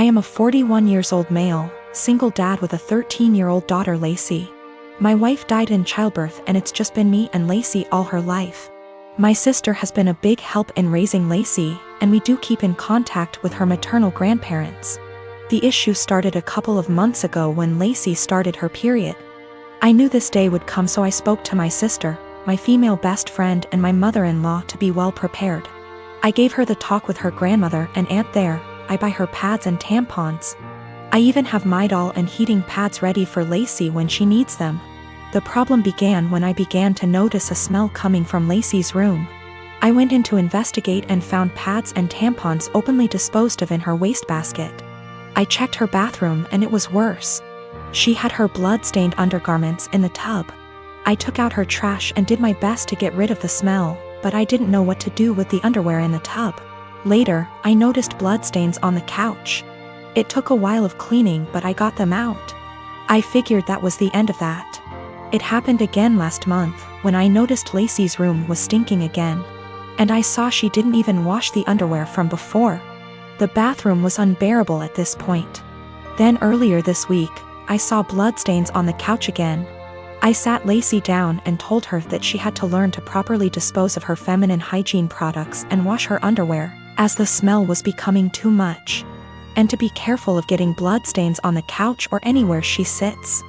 I am a 41 years old male, single dad with a 13-year-old daughter Lacey. My wife died in childbirth and it's just been me and Lacey all her life. My sister has been a big help in raising Lacey, and we do keep in contact with her maternal grandparents. The issue started a couple of months ago when Lacey started her period. I knew this day would come, so I spoke to my sister, my female best friend and my mother-in-law to be well prepared. I gave her the talk with her grandmother and aunt there. I buy her pads and tampons. I even have Midol and heating pads ready for Lacey when she needs them. The problem began when I began to notice a smell coming from Lacey's room. I went in to investigate and found pads and tampons openly disposed of in her wastebasket. I checked her bathroom and it was worse. She had her blood-stained undergarments in the tub. I took out her trash and did my best to get rid of the smell, but I didn't know what to do with the underwear in the tub. Later, I noticed bloodstains on the couch. It took a while of cleaning, but I got them out. I figured that was the end of that. It happened again last month, when I noticed Lacey's room was stinking again. And I saw she didn't even wash the underwear from before. The bathroom was unbearable at this point. Then earlier this week, I saw bloodstains on the couch again. I sat Lacey down and told her that she had to learn to properly dispose of her feminine hygiene products and wash her underwear, as the smell was becoming too much. And to be careful of getting bloodstains on the couch or anywhere she sits.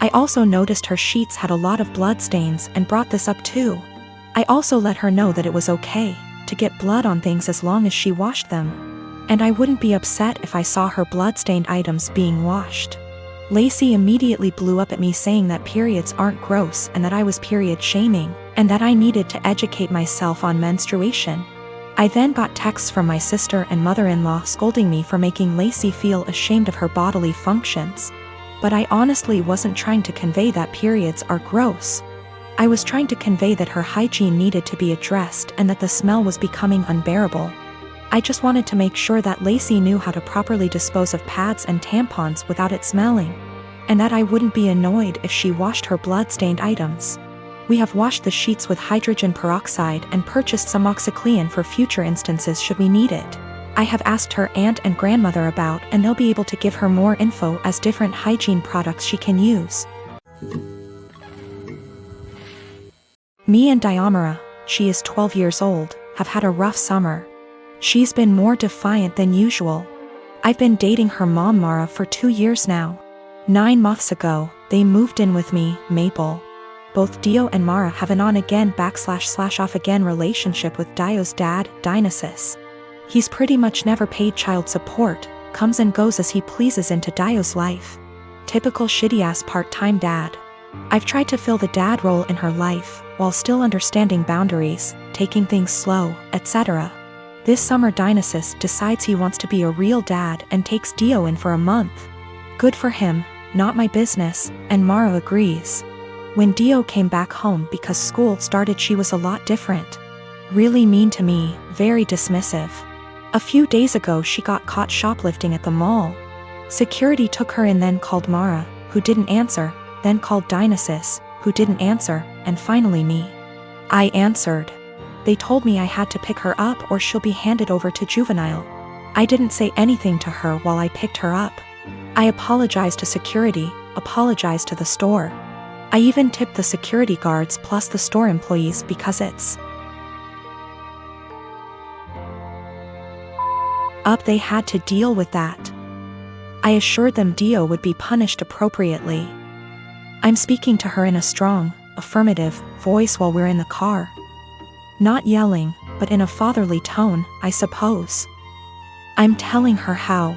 I also noticed her sheets had a lot of bloodstains and brought this up too. I also let her know that it was okay to get blood on things as long as she washed them. And I wouldn't be upset if I saw her bloodstained items being washed. Lacey immediately blew up at me saying that periods aren't gross and that I was period shaming, and that I needed to educate myself on menstruation. I then got texts from my sister and mother-in-law scolding me for making Lacey feel ashamed of her bodily functions. But I honestly wasn't trying to convey that periods are gross. I was trying to convey that her hygiene needed to be addressed and that the smell was becoming unbearable. I just wanted to make sure that Lacey knew how to properly dispose of pads and tampons without it smelling, and that I wouldn't be annoyed if she washed her blood-stained items. We have washed the sheets with hydrogen peroxide and purchased some OxyClean for future instances should we need it. I have asked her aunt and grandmother about, and they'll be able to give her more info as different hygiene products she can use. Me and Diomara, she is 12 years old, have had a rough summer. She's been more defiant than usual. I've been dating her mom Mara for 2 years now. 9 months ago, they moved in with me, Maple. Both Dio and Mara have an on-again / off-again relationship with Dio's dad, Dionysus. He's pretty much never paid child support, comes and goes as he pleases into Dio's life. Typical shitty-ass part-time dad. I've tried to fill the dad role in her life, while still understanding boundaries, taking things slow, etc. This summer Dionysus decides he wants to be a real dad and takes Dio in for a month. Good for him, not my business, and Mara agrees. When Dio came back home because school started, she was a lot different. Really mean to me, very dismissive. A few days ago she got caught shoplifting at the mall. Security took her in, then called Mara, who didn't answer, then called Dionysus, who didn't answer, and finally me. I answered. They told me I had to pick her up or she'll be handed over to juvenile. I didn't say anything to her while I picked her up. I apologized to security, apologized to the store. I even tipped the security guards plus the store employees because it's up, they had to deal with that. I assured them Dio would be punished appropriately. I'm speaking to her in a strong, affirmative voice while we're in the car. Not yelling, but in a fatherly tone, I suppose. I'm telling her how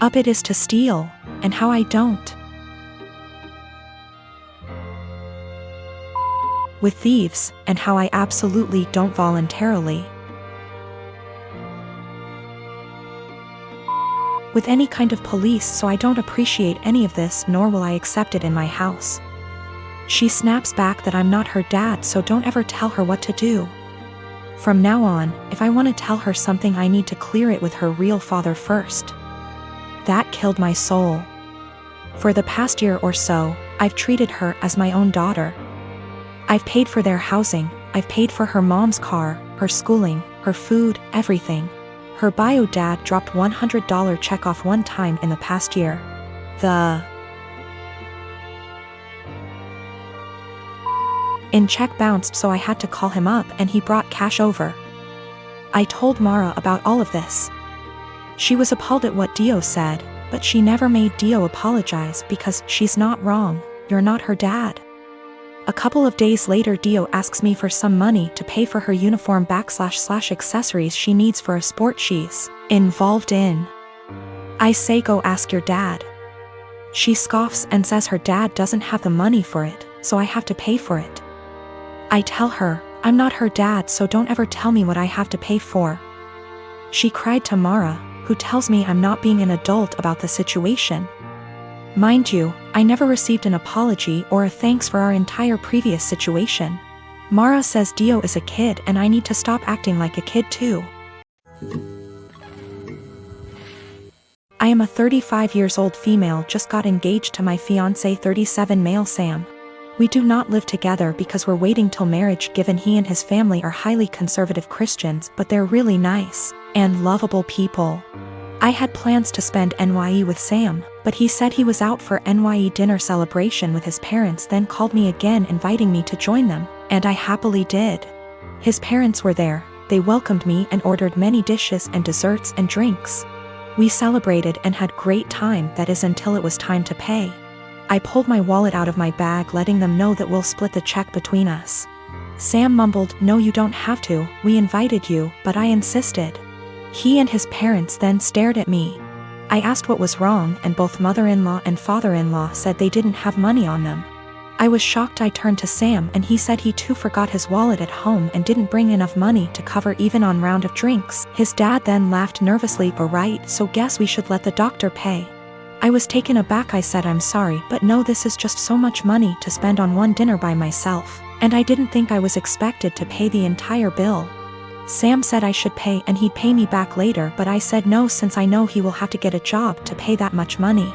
up it is to steal, and how I don't. With thieves, and how I absolutely don't voluntarily. With any kind of police, so I don't appreciate any of this, nor will I accept it in my house. She snaps back that I'm not her dad, so don't ever tell her what to do. From now on, if I want to tell her something, I need to clear it with her real father first. That killed my soul. For the past year or so, I've treated her as my own daughter. I've paid for their housing, I've paid for her mom's car, her schooling, her food, everything. Her bio dad dropped $100 check off one time in the past year. The in check bounced, so I had to call him up and he brought cash over. I told Mara about all of this. She was appalled at what Dio said, but she never made Dio apologize because she's not wrong, you're not her dad. A couple of days later, Dio asks me for some money to pay for her uniform / accessories she needs for a sport she's involved in. I say, go ask your dad. She scoffs and says her dad doesn't have the money for it, so I have to pay for it. I tell her, I'm not her dad, so don't ever tell me what I have to pay for. She cried to Mara, who tells me I'm not being an adult about the situation. Mind you, I never received an apology or a thanks for our entire previous situation. Mara says Dio is a kid and I need to stop acting like a kid too. I am a 35 years old female, just got engaged to my fiancé 37 male Sam. We do not live together because we're waiting till marriage, given he and his family are highly conservative Christians, but they're really nice and lovable people. I had plans to spend NYE with Sam, but he said he was out for NYE dinner celebration with his parents, then called me again inviting me to join them, and I happily did. His parents were there, they welcomed me and ordered many dishes and desserts and drinks. We celebrated and had great time, that is until it was time to pay. I pulled my wallet out of my bag, letting them know that we'll split the check between us. Sam mumbled, no, you don't have to, we invited you, but I insisted. He and his parents then stared at me. I asked what was wrong, and both mother-in-law and father-in-law said they didn't have money on them. I was shocked. I turned to Sam and he said he too forgot his wallet at home and didn't bring enough money to cover even on round of drinks. His dad then laughed nervously, right, so guess we should let the doctor pay. I was taken aback. I said, I'm sorry, but no, this is just so much money to spend on one dinner by myself, and I didn't think I was expected to pay the entire bill. Sam said I should pay and he'd pay me back later, but I said no, since I know he will have to get a job to pay that much money.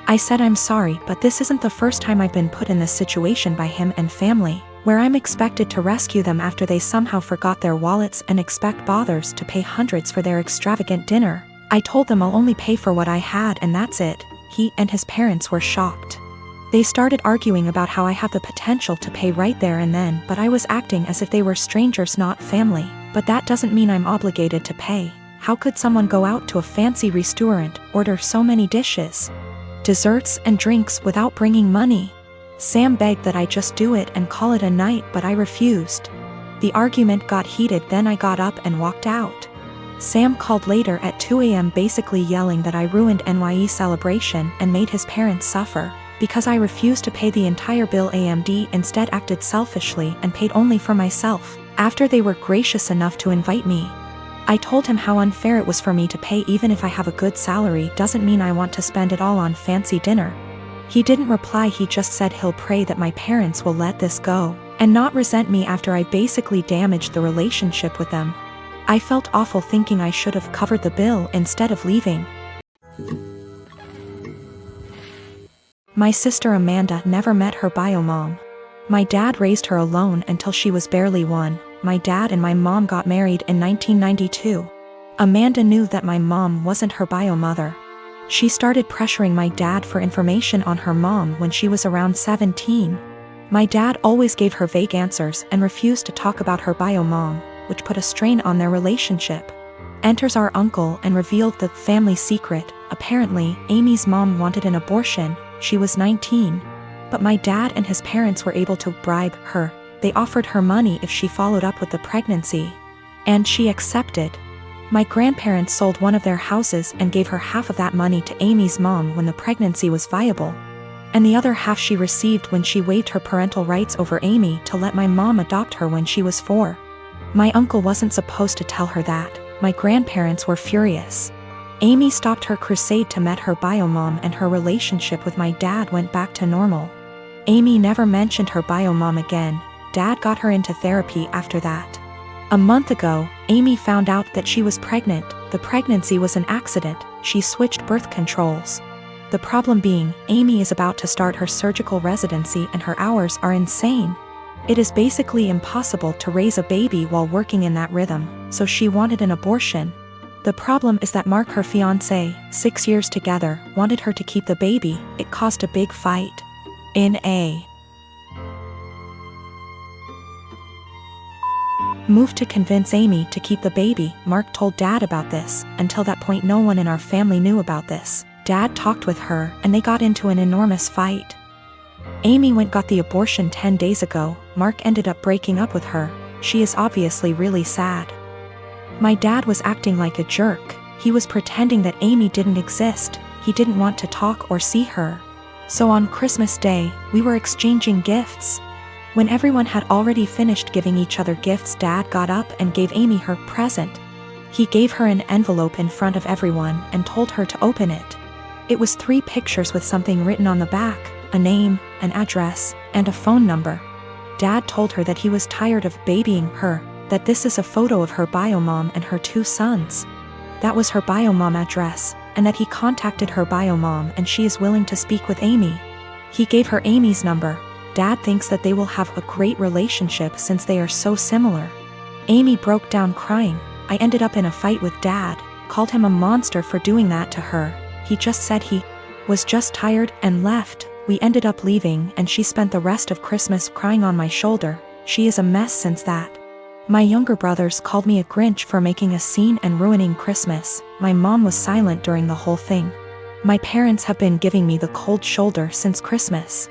I said, I'm sorry, but this isn't the first time I've been put in this situation by him and family, where I'm expected to rescue them after they somehow forgot their wallets and expect bothers to pay hundreds for their extravagant dinner. I told them I'll only pay for what I had and that's it. He and his parents were shocked. They started arguing about how I have the potential to pay right there and then, but I was acting as if they were strangers, not family. But that doesn't mean I'm obligated to pay. How could someone go out to a fancy restaurant, order so many dishes, desserts and drinks without bringing money? Sam begged that I just do it and call it a night, but I refused. The argument got heated, then I got up and walked out. Sam called later at 2 a.m. basically yelling that I ruined NYE celebration and made his parents suffer, because I refused to pay the entire bill. AMD instead acted selfishly and paid only for myself, after they were gracious enough to invite me. I told him how unfair it was for me to pay. Even if I have a good salary doesn't mean I want to spend it all on fancy dinner. He didn't reply, he just said he'll pray that my parents will let this go, and not resent me after I basically damaged the relationship with them. I felt awful thinking I should have covered the bill instead of leaving. My sister Amanda never met her bio mom. My dad raised her alone until she was barely 1. My dad and my mom got married in 1992. Amanda knew that my mom wasn't her bio mother. She started pressuring my dad for information on her mom when she was around 17. My dad always gave her vague answers and refused to talk about her bio mom, which put a strain on their relationship. Enters our uncle and revealed the family secret. Apparently, Amy's mom wanted an abortion. She was 19. But my dad and his parents were able to bribe her. They offered her money if she followed up with the pregnancy, and she accepted. My grandparents sold one of their houses and gave her half of that money to Amy's mom when the pregnancy was viable, and the other half she received when she waived her parental rights over Amy to let my mom adopt her when she was 4. My uncle wasn't supposed to tell her that. My grandparents were furious. Amy stopped her crusade to meet her bio mom, and her relationship with my dad went back to normal. Amy never mentioned her bio mom again. Dad got her into therapy after that. A month ago, Amy found out that she was pregnant. The pregnancy was an accident. She switched birth controls. The problem being, Amy is about to start her surgical residency and her hours are insane. It is basically impossible to raise a baby while working in that rhythm, so she wanted an abortion. The problem is that Mark, her fiancé, 6 years together, wanted her to keep the baby. It caused a big fight. In a move to convince Amy to keep the baby, Mark told Dad about this. Until that point, no one in our family knew about this. Dad talked with her, and they got into an enormous fight. Amy got the abortion 10 days ago. Mark ended up breaking up with her. She is obviously really sad. My dad was acting like a jerk. He was pretending that Amy didn't exist. He didn't want to talk or see her. So on Christmas Day, we were exchanging gifts. When everyone had already finished giving each other gifts, Dad got up and gave Amy her present. He gave her an envelope in front of everyone and told her to open it. It was 3 pictures with something written on the back, a name, an address, and a phone number. Dad told her that he was tired of babying her, that this is a photo of her biomom and her 2 sons. That was her biomom address, and that he contacted her biomom and she is willing to speak with Amy. He gave her Amy's number. Dad thinks that they will have a great relationship since they are so similar. Amy broke down crying. I ended up in a fight with Dad, called him a monster for doing that to her. He just said he was just tired and left. We ended up leaving and she spent the rest of Christmas crying on my shoulder. She is a mess since that. My younger brothers called me a Grinch for making a scene and ruining Christmas. My mom was silent during the whole thing. My parents have been giving me the cold shoulder since Christmas.